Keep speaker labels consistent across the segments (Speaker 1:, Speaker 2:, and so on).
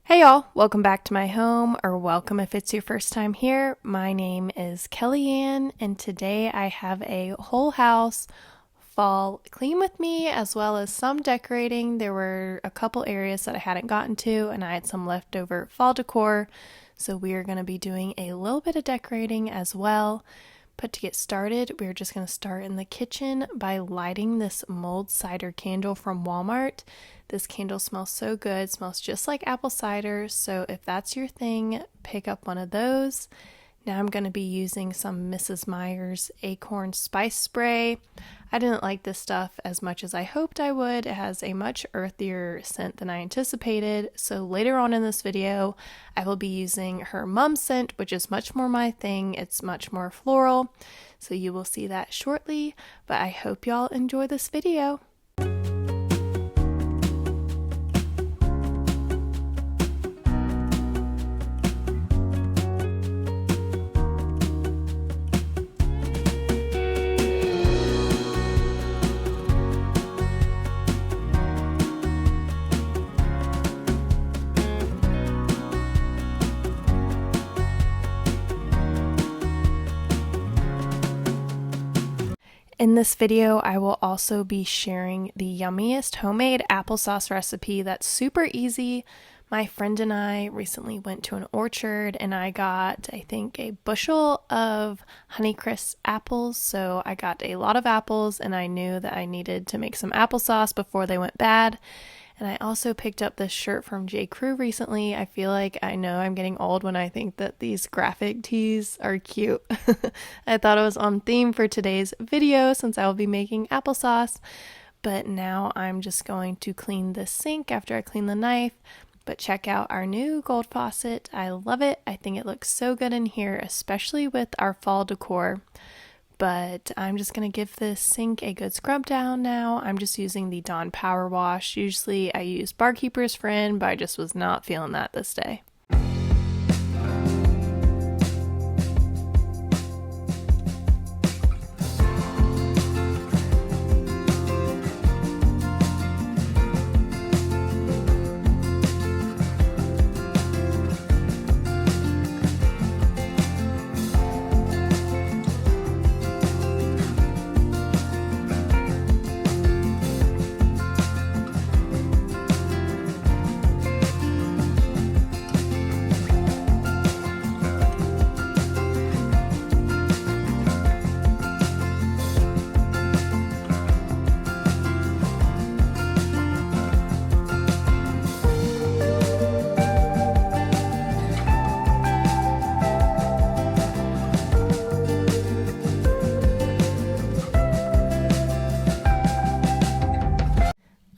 Speaker 1: Hey y'all, welcome back to my home, or welcome if it's your first time here. My name is Kellyanne, and today I have a whole house fall clean with me, as well as some decorating. There were a couple areas that I hadn't gotten to, and I had some leftover fall decor, so we are going to be doing a little bit of decorating as well. But to get started, we're just going to start in the kitchen by lighting this mulled cider candle from Walmart. This candle smells so good, smells just like apple cider, so if that's your thing, pick up one of those. Now I'm going to be using some Mrs. Meyer's Acorn Spice Spray. I didn't like this stuff as much as I hoped I would. It has a much earthier scent than I anticipated, so later on in this video, I will be using her mum scent, which is much more my thing. It's much more floral, so you will see that shortly, but I hope y'all enjoy this video. In this video, I will also be sharing the yummiest homemade applesauce recipe that's super easy. My friend and I recently went to an orchard and I got, I think, a bushel of Honeycrisp apples. So I got a lot of apples and I knew that I needed to make some applesauce before they went bad. And I also picked up this shirt from J. Crew recently. I feel like I know I'm getting old when I think that these graphic tees are cute. I thought it was on theme for today's video since I will be making applesauce. But now I'm just going to clean this sink after I clean the knife. But check out our new gold faucet. I love it. I think it looks so good in here, especially with our fall decor. But I'm just going to give this sink a good scrub down now. I'm just using the Dawn Power Wash. Usually I use Barkeeper's Friend, but I just was not feeling that this day.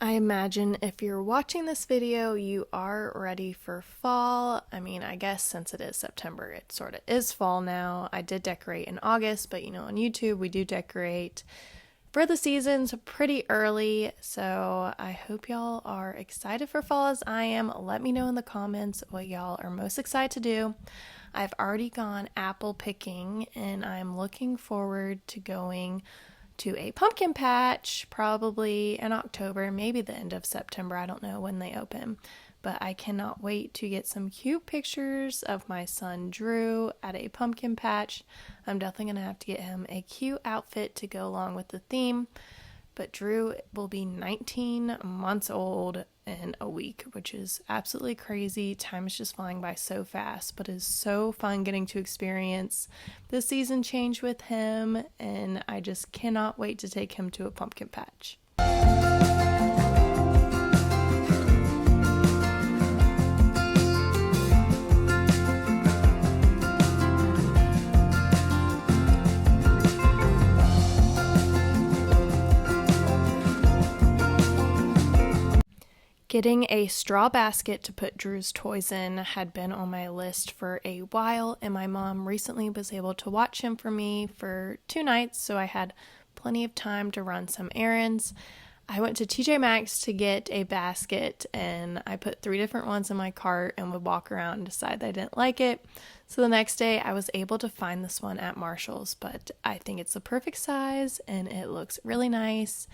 Speaker 1: Imagine if you're watching this video, you are ready for fall. I mean, I guess since it is September, it sort of is fall now. I did decorate in August, but on YouTube, we do decorate for the seasons pretty early. So I hope y'all are excited for fall as I am. Let me know in the comments what y'all are most excited to do. I've already gone apple picking and I'm looking forward to going to a pumpkin patch probably in October, maybe the end of September. I don't know when they open, but I cannot wait to get some cute pictures of my son Drew at a pumpkin patch. I'm definitely gonna have to get him a cute outfit to go along with the theme. But Drew will be 19 months old in a week, which is absolutely crazy. Time is just flying by so fast, but it's so fun getting to experience the season change with him, and I just cannot wait to take him to a pumpkin patch. Getting a straw basket to put Drew's toys in had been on my list for a while, and my mom recently was able to watch him for me for 2 nights, so I had plenty of time to run some errands. I went to TJ Maxx to get a basket, and I put 3 different ones in my cart and would walk around and decide that I didn't like it. So the next day I was able to find this one at Marshall's, but I think it's the perfect size and it looks really nice.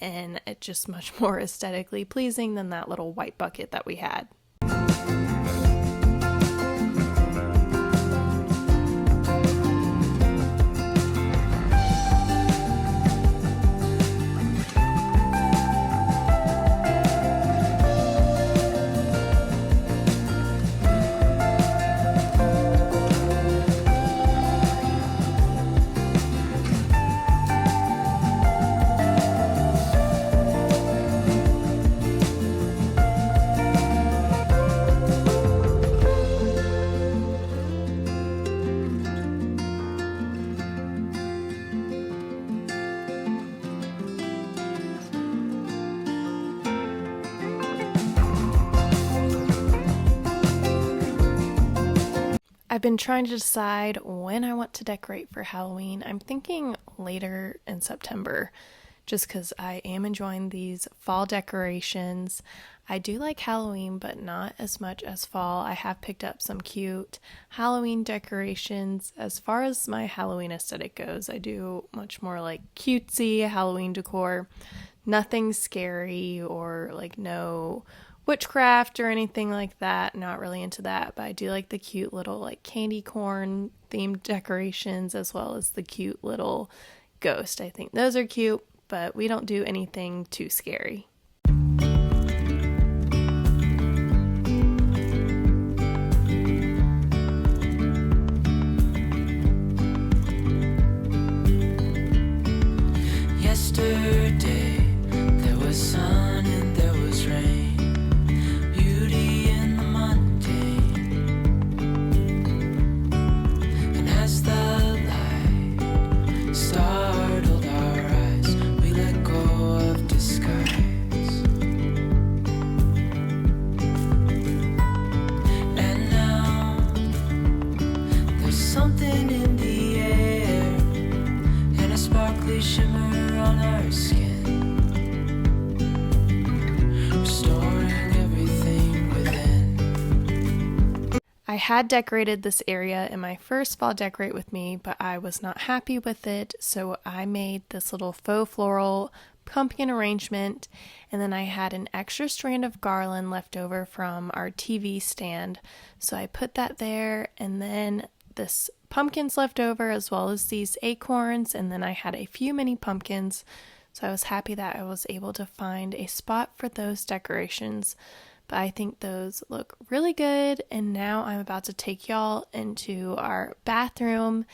Speaker 1: And it's just much more aesthetically pleasing than that little white bucket that we had. I've been trying to decide when I want to decorate for Halloween. I'm thinking later in September, just because I am enjoying these fall decorations. I do like Halloween, but not as much as fall. I have picked up some cute Halloween decorations. As far as my Halloween aesthetic goes, I do much more like cutesy Halloween decor. Nothing scary or like no witchcraft or anything like that. Not really into that, but I do like the cute little like candy corn themed decorations as well as the cute little ghost. I think those are cute, but we don't do anything too scary.
Speaker 2: Yesterday there was sun and there was rain, beauty in the mundane. And as the light startled our eyes, we let go of disguise. And now there's something in the air and a sparkly shimmer on our skin, restoring everything within.
Speaker 1: I had decorated this area in my first fall decorate with me, but I was not happy with it, so I made this little faux floral pumpkin arrangement, and then I had an extra strand of garland left over from our TV stand, so I put that there, and then this pumpkins left over as well as these acorns, and then I had a few mini pumpkins, so I was happy that I was able to find a spot for those decorations. But I think those look really good, and now I'm about to take y'all into our bathroom.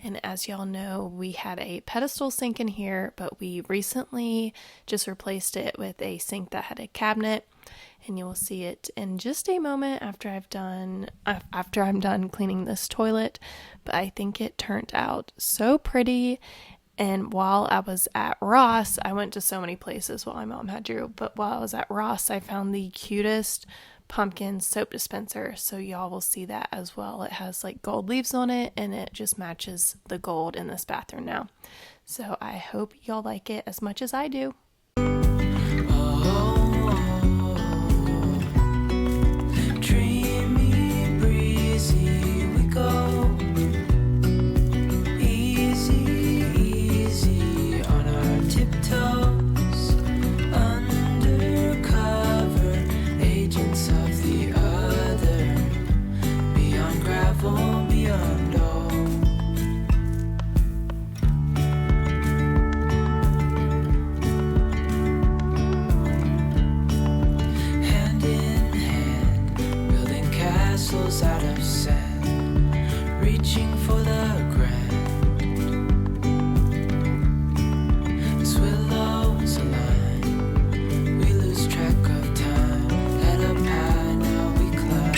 Speaker 1: And as y'all know, we had a pedestal sink in here, but we recently just replaced it with a sink that had a cabinet. And you'll see it in just a moment after I'm done cleaning this toilet. But I think it turned out so pretty. And while I was at Ross, I went to so many places while my mom had Drew, but while I was at Ross, I found the cutest pumpkin soap dispenser. So y'all will see that as well. It has like gold leaves on it, and it just matches the gold in this bathroom now. So I hope y'all like it as much as I do.
Speaker 2: Out of sand, reaching for the grand. As willows align, we lose track of time. Head up high, now we climb.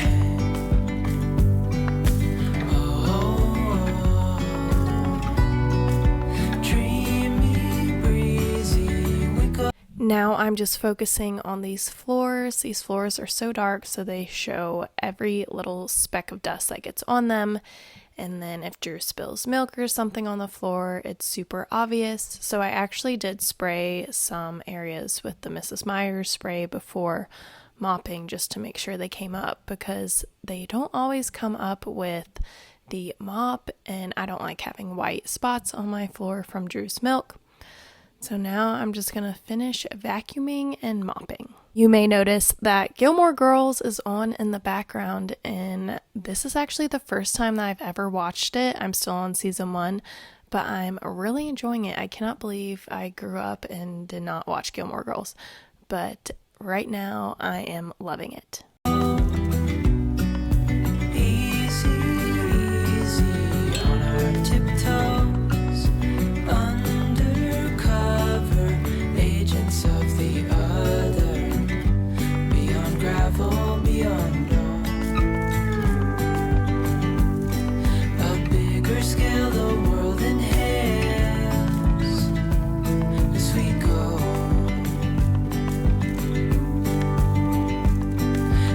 Speaker 2: Dreamy, breezy, we go.
Speaker 1: Now I'm just focusing on these floors. These floors are so dark, so they show every little speck of dust that gets on them. And then if Drew spills milk or something on the floor, it's super obvious. So I actually did spray some areas with the Mrs. Meyer's spray before mopping just to make sure they came up, because they don't always come up with the mop, and I don't like having white spots on my floor from Drew's milk. So now I'm just going to finish vacuuming and mopping. You may notice that Gilmore Girls is on in the background, and this is actually the first time that I've ever watched it. I'm still on season 1, but I'm really enjoying it. I cannot believe I grew up and did not watch Gilmore Girls, but right now I am loving it.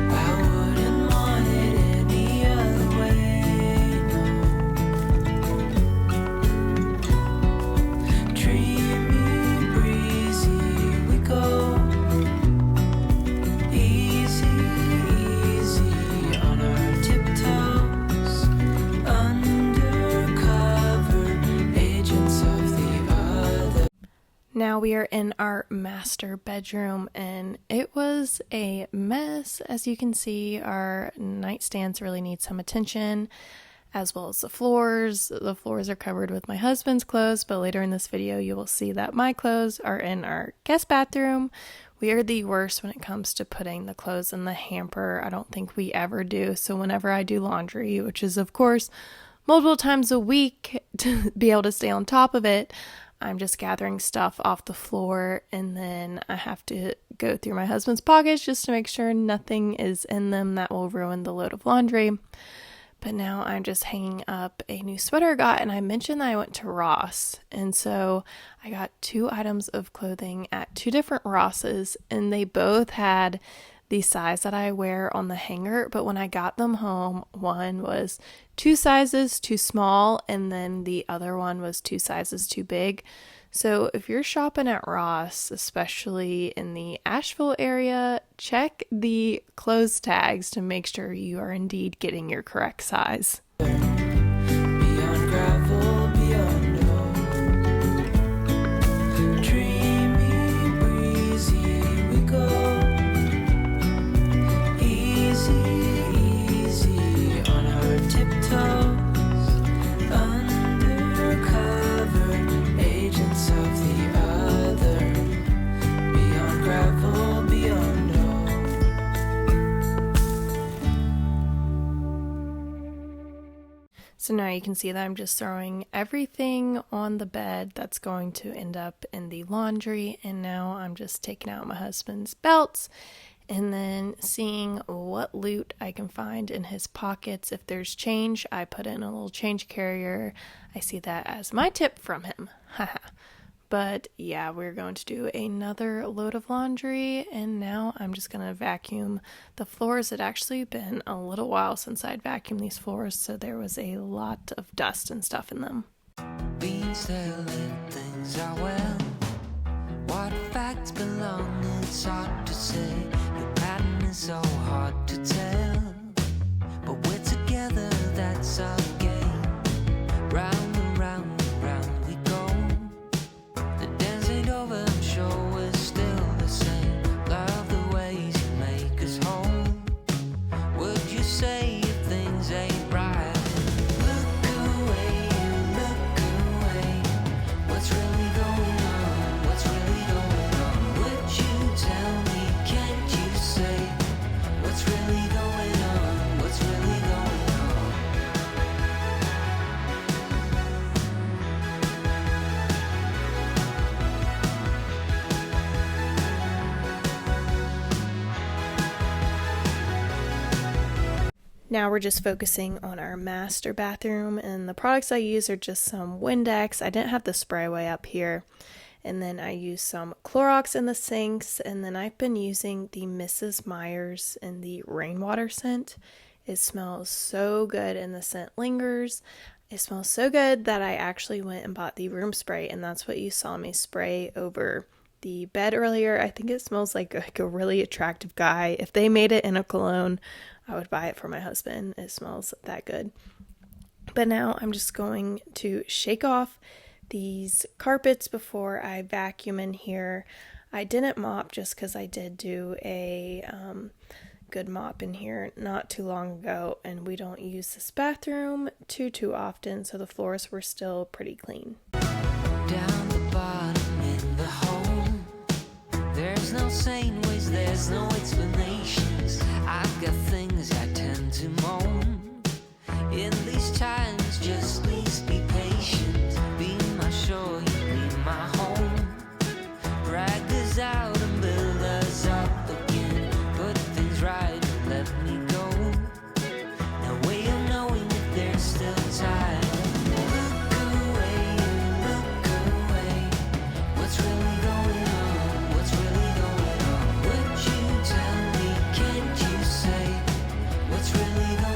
Speaker 2: I wouldn't want it any other way.
Speaker 1: now we are in our master bedroom, and it was a mess. As you can see, our nightstands really need some attention, as well as the floors. The floors are covered with my husband's clothes, but later in this video you will see that my clothes are in our guest bathroom. We are the worst when it comes to putting the clothes in the hamper. I don't think we ever do. So whenever I do laundry, which is of course multiple times a week to be able to stay on top of it, I'm just gathering stuff off the floor, and then I have to go through my husband's pockets just to make sure nothing is in them that will ruin the load of laundry. But now I'm just hanging up a new sweater I got, and I mentioned that I went to Ross, and so I got 2 items of clothing at 2 different Rosses, and they both had the size that I wear on the hanger, but when I got them home, one was 2 sizes too small, and then the other one was 2 sizes too big. So if you're shopping at Ross, especially in the Asheville area, check the clothes tags to make sure you are indeed getting your correct size.
Speaker 2: Beyond gravel, beyond no. Dreamy, breezy, we go. Easy, easy on our tiptoes. Undercover agents of the other. Beyond gravel, beyond no.
Speaker 1: So now you can see that I'm just throwing everything on the bed that's going to end up in the laundry, and now I'm just taking out my husband's belts and then seeing what loot I can find in his pockets. If there's change, I put in a little change carrier. I see that as my tip from him. Haha. But yeah, we're going to do another load of laundry, and now I'm just going to vacuum the floors. It actually been a little while since I'd vacuumed these floors, so there was a lot of dust and stuff in them.
Speaker 2: Beans telling things are well. What facts belong, it's hard to say. Your pattern is so hard to tell. But we're together, that's our game. Round and round and round we go. The dance ain't over, I'm sure we're still the same. Love the ways you make us whole. Would you say if things ain't right? Look away, look away. What's really going on? What's really going on? Would you tell me, can't you say? What's really going on? What's really going on?
Speaker 1: Now we're just focusing on our master bathroom, and the products I use are just some Windex. I didn't have the spray way up here. And then I use some Clorox in the sinks, and then I've been using the Mrs. Myers in the rainwater scent. It smells so good and the scent lingers. It smells so good that I actually went and bought the room spray, and that's what you saw me spray over the bed earlier. I think it smells like a really attractive guy. If they made it in a cologne, I would buy it for my husband. It smells that good. But now I'm just going to shake off these carpets before I vacuum in here. I didn't mop just because I did do a good mop in here not too long ago, and we don't use this bathroom too often, so the floors were still pretty clean.
Speaker 2: Down the bottom in the hole. There's no sane ways, there's no explanations. I've got things I tend to moan. In these times, just please be patient. Be my shore, you be my home. Drag this out and build us up again. Put things right and let me go. No way of knowing if there's still time. Look away, look away. What's really going on? What's really going on? Would you tell me? Can't you say what's really going on?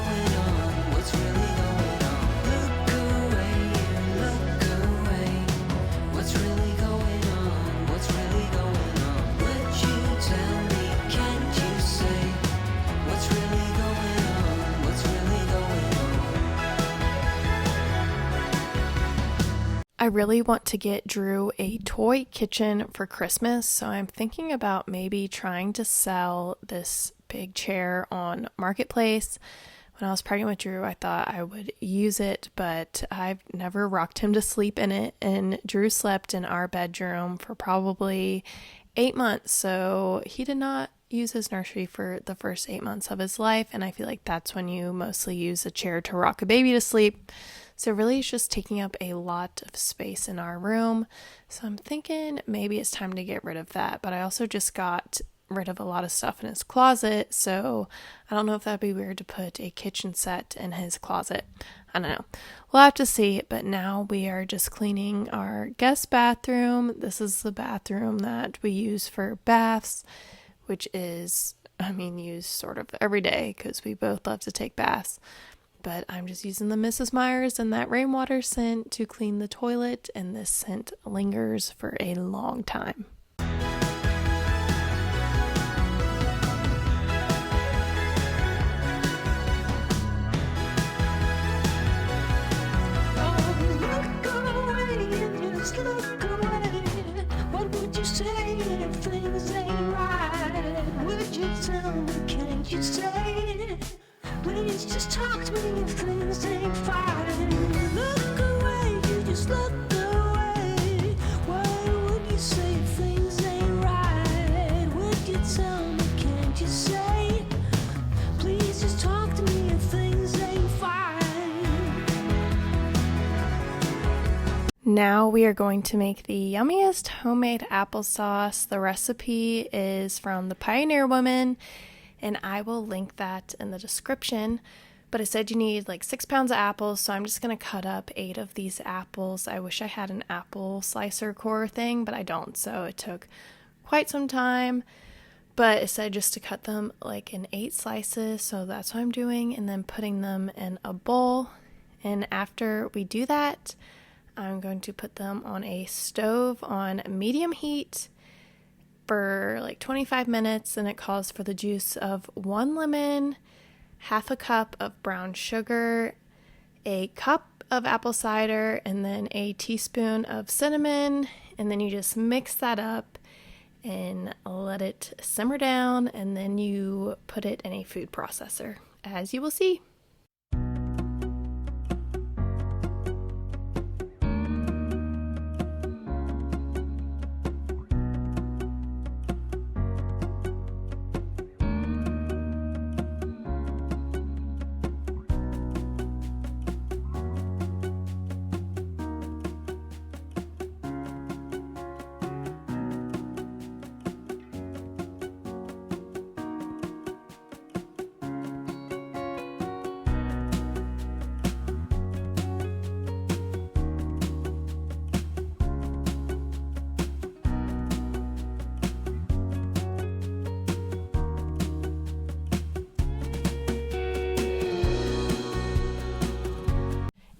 Speaker 1: I really want to get Drew a toy kitchen for Christmas, so I'm thinking about maybe trying to sell this big chair on Marketplace. When I was pregnant with Drew, I thought I would use it, but I've never rocked him to sleep in it, and Drew slept in our bedroom for probably 8 months, so he did not use his nursery for the first 8 months of his life, and I feel like that's when you mostly use a chair to rock a baby to sleep. So really it's just taking up a lot of space in our room. So I'm thinking maybe it's time to get rid of that. But I also just got rid of a lot of stuff in his closet. So I don't know if that'd be weird to put a kitchen set in his closet. I don't know. We'll have to see. But now we are just cleaning our guest bathroom. This is the bathroom that we use for baths, which is, used sort of every day because we both love to take baths. But I'm just using the Mrs. Myers and that rainwater scent to clean the toilet, and this scent lingers for a long time.
Speaker 2: Please just talk to me if things ain't fine. Look away, you just look away. Why would you say things ain't right? Would you tell me, can't you say? Please just talk to me if things ain't fine.
Speaker 1: Now we are going to make the yummiest homemade applesauce. The recipe is from the Pioneer Woman, and I will link that in the description. But it said you need like 6 pounds of apples, so I'm just going to cut up 8 of these apples. I wish I had an apple slicer core thing, but I don't, so it took quite some time. But it said just to cut them like in 8 slices, so that's what I'm doing, and then putting them in a bowl. And after we do that, I'm going to put them on a stove on medium heat for like 25 minutes, and it calls for the juice of 1 lemon, half a cup of brown sugar, a cup of apple cider, and then a teaspoon of cinnamon, and then you just mix that up and let it simmer down, and then you put it in a food processor, as you will see.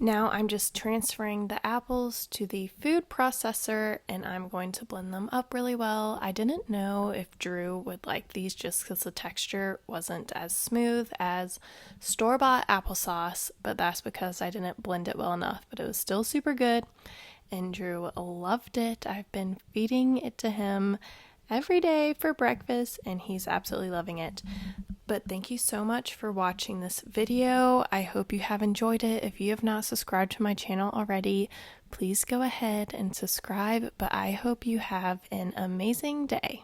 Speaker 1: Now I'm just transferring the apples to the food processor, and I'm going to blend them up really well. I didn't know if Drew would like these just because the texture wasn't as smooth as store-bought applesauce, but that's because I didn't blend it well enough, but it was still super good, and Drew loved it. I've been feeding it to him every day for breakfast, and he's absolutely loving it. But thank you so much for watching this video. I hope you have enjoyed it. If you have not subscribed to my channel already, please go ahead and subscribe. But I hope you have an amazing day.